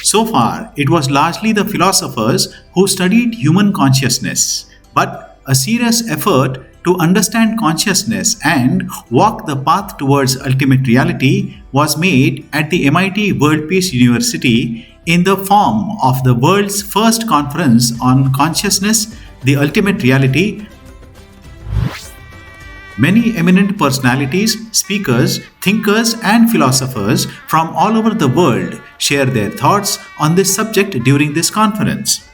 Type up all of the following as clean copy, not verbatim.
So far, it was largely the philosophers who studied human consciousness, but a serious effort to understand consciousness and walk the path towards ultimate reality was made at the MIT World Peace University in the form of the world's first conference on consciousness, the ultimate reality. Many eminent personalities, speakers, thinkers, and philosophers from all over the world share their thoughts on this subject during this conference.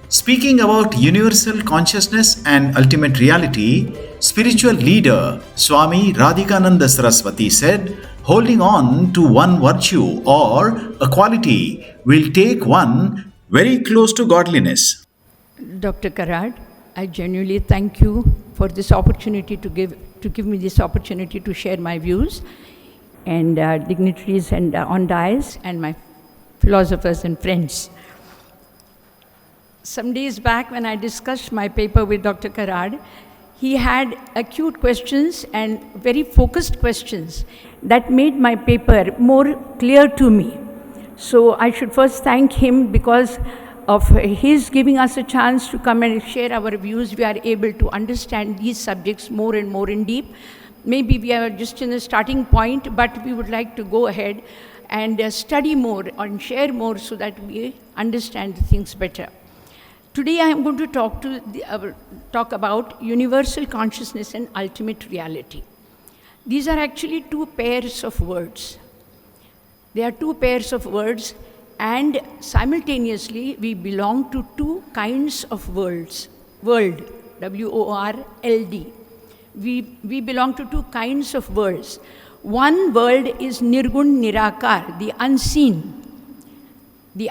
Speaking about universal consciousness and ultimate reality, spiritual leader Swami Radhikanand Saraswati said, "Holding on to one virtue or a quality will take one very close to godliness." Dr. Karad, I genuinely thank you for this opportunity to give me this opportunity to share my views, and dignitaries and on dais and my philosophers and friends. Some days back when I discussed my paper with Dr. Karad, he had acute questions and very focused questions that made my paper more clear to me. So I should first thank him because of his giving us a chance to come and share our views. We are able to understand these subjects more and more in deep. Maybe we are just in the starting point, but we would like to go ahead and study more and share more so that we understand things better. Today I am going to talk about universal consciousness and ultimate reality. These are actually two pairs of words. They are two pairs of words, and simultaneously we belong to two kinds of worlds. World, W-O-R-L-D. We belong to two kinds of worlds. One world is Nirgun Nirakar, the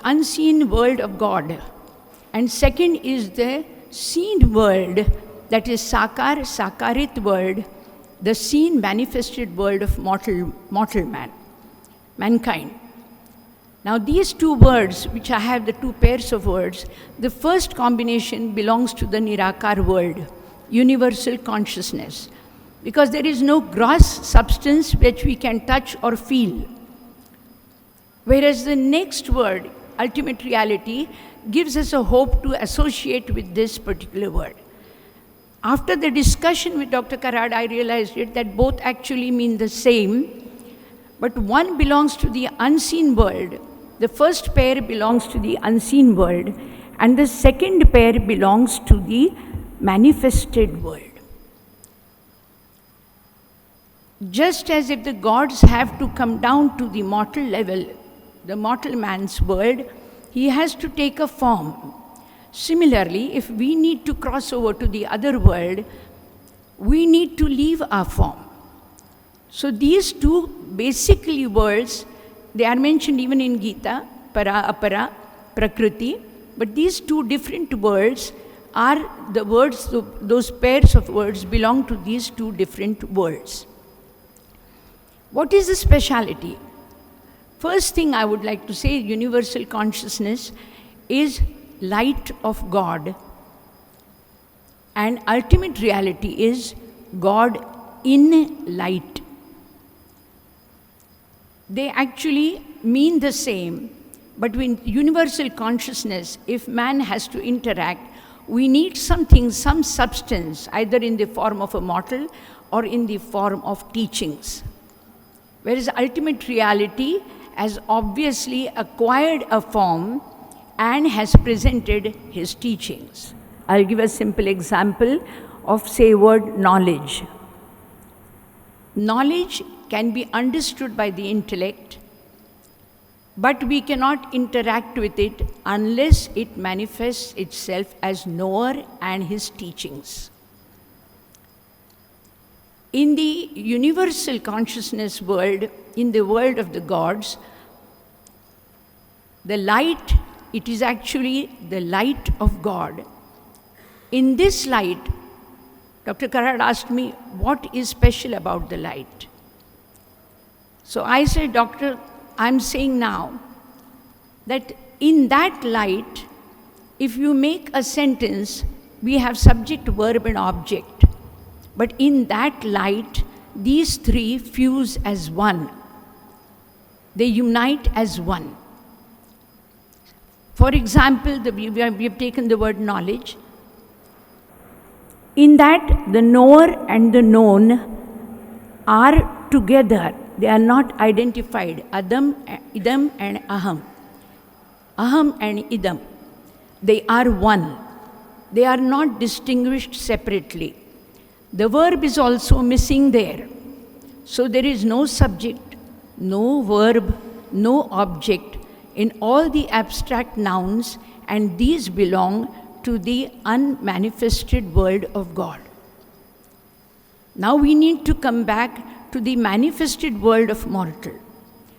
unseen world of God. And second is the seen world, that is Sakar, Sakarit world, the seen manifested world of mortal man, mankind. Now these two words, which I have the two pairs of words, the first combination belongs to the Nirakar world, universal consciousness, because there is no gross substance which we can touch or feel. Whereas the next word, ultimate reality, gives us a hope to associate with this particular word. After the discussion with Dr. Karad, I realized that both actually mean the same, but one belongs to the unseen world. The first pair belongs to the unseen world, and the second pair belongs to the manifested world. Just as if the gods have to come down to the mortal level, the mortal man's world, he has to take a form. Similarly, if we need to cross over to the other world, we need to leave our form. So these two basically worlds, they are mentioned even in Gita, para, apara, prakriti, but these two different worlds are the words, those pairs of words belong to these two different worlds. What is the speciality? First thing I would like to say, universal consciousness is light of God, and ultimate reality is God in light. They actually mean the same, but with universal consciousness, if man has to interact, we need something, some substance, either in the form of a mortal or in the form of teachings. Whereas ultimate reality has obviously acquired a form and has presented his teachings. I'll give a simple example of, say, word knowledge. Knowledge can be understood by the intellect, but we cannot interact with it unless it manifests itself as knower and his teachings. In the universal consciousness world, in the world of the gods, the light, it is actually the light of God. In this light, Dr. Karad asked me, what is special about the light? So I said, Doctor, I'm saying now that in that light, if you make a sentence, we have subject, verb, and object. But in that light, these three fuse as one. They unite as one. For example, we have taken the word knowledge. In that, the knower and the known are together. They are not identified. Idam and aham. Aham and idam. They are one. They are not distinguished separately. The verb is also missing there. So there is no subject, no verb, no object in all the abstract nouns, and these belong to the unmanifested world of God. Now we need to come back to the manifested world of mortal,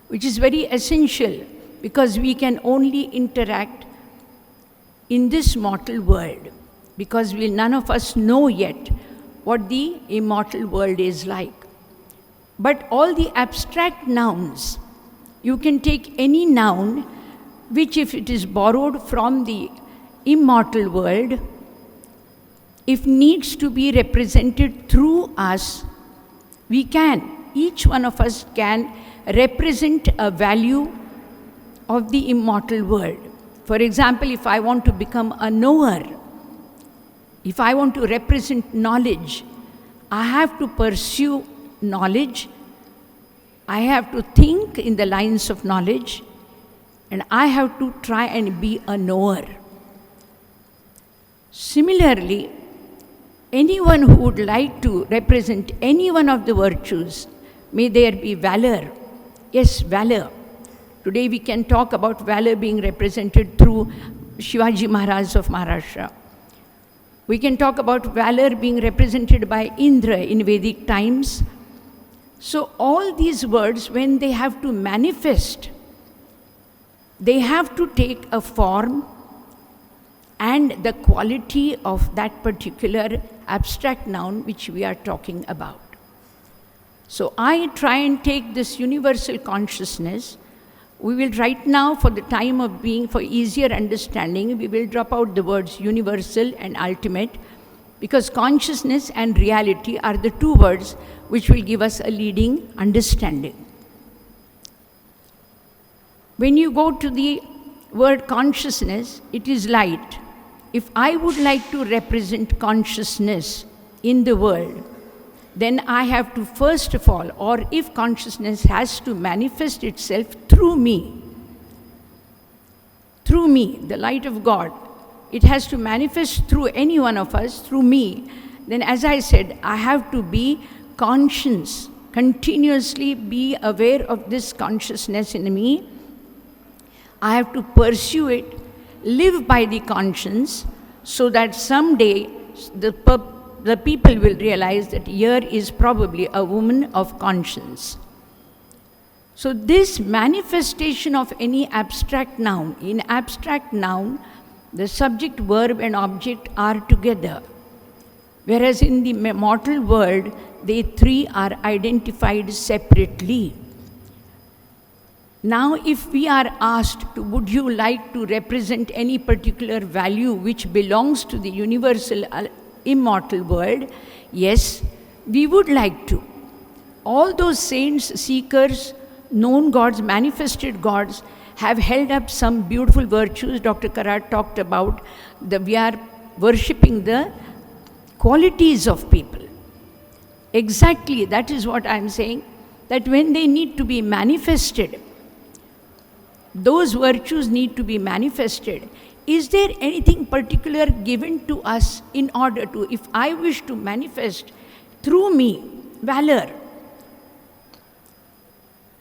which is very essential because we can only interact in this mortal world, because none of us know yet what the immortal world is like. But all the abstract nouns, you can take any noun which, if it is borrowed from the immortal world, if needs to be represented through us, we can. Each one of us can represent a value of the immortal world. For example, if I want to become a knower, if I want to represent knowledge, I have to pursue knowledge, I have to think in the lines of knowledge, and I have to try and be a knower. Similarly, anyone who would like to represent any one of the virtues, may there be valor. Yes, valor. Today we can talk about valor being represented through Shivaji Maharaj of Maharashtra. We can talk about valor being represented by Indra in Vedic times. So all these words, when they have to manifest, they have to take a form and the quality of that particular abstract noun which we are talking about. So I try and take this universal consciousness. We will right now, for the time of being, for easier understanding, we will drop out the words universal and ultimate, because consciousness and reality are the two words which will give us a leading understanding. When you go to the word consciousness, it is light. If I would like to represent consciousness in the world, then I have to first of all, or if consciousness has to manifest itself through me, the light of God, it has to manifest through any one of us, through me, then as I said, I have to be conscious, continuously be aware of this consciousness in me. I have to pursue it, live by the conscience, so that someday the people will realize that here is probably a woman of conscience. So this manifestation of any abstract noun, in abstract noun, the subject, verb and object are together. Whereas in the mortal world, they three are identified separately. Now, if we are asked, would you like to represent any particular value which belongs to the universal immortal world? Yes, we would like to. All those saints, seekers, known gods, manifested gods have held up some beautiful virtues. Dr. Karat talked about we are worshipping the qualities of people. Exactly, that is what I am saying, that when they need to be manifested, those virtues need to be manifested. Is there anything particular given to us in order to, if I wish to manifest through me valor,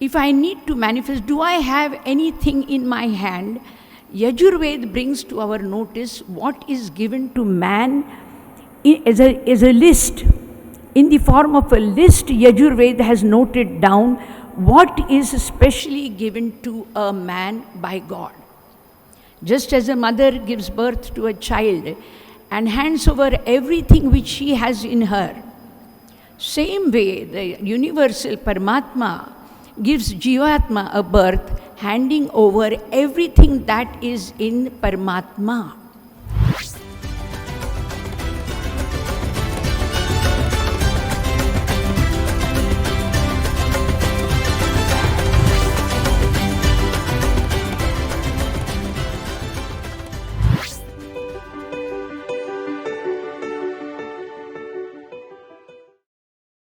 if I need to manifest, do I have anything in my hand? Yajurveda brings to our notice what is given to man as a list. In the form of a list, Yajurveda has noted down what is specially given to a man by God. Just as a mother gives birth to a child and hands over everything which she has in her, same way the universal Paramatma gives Jivatma a birth, handing over everything that is in Paramatma.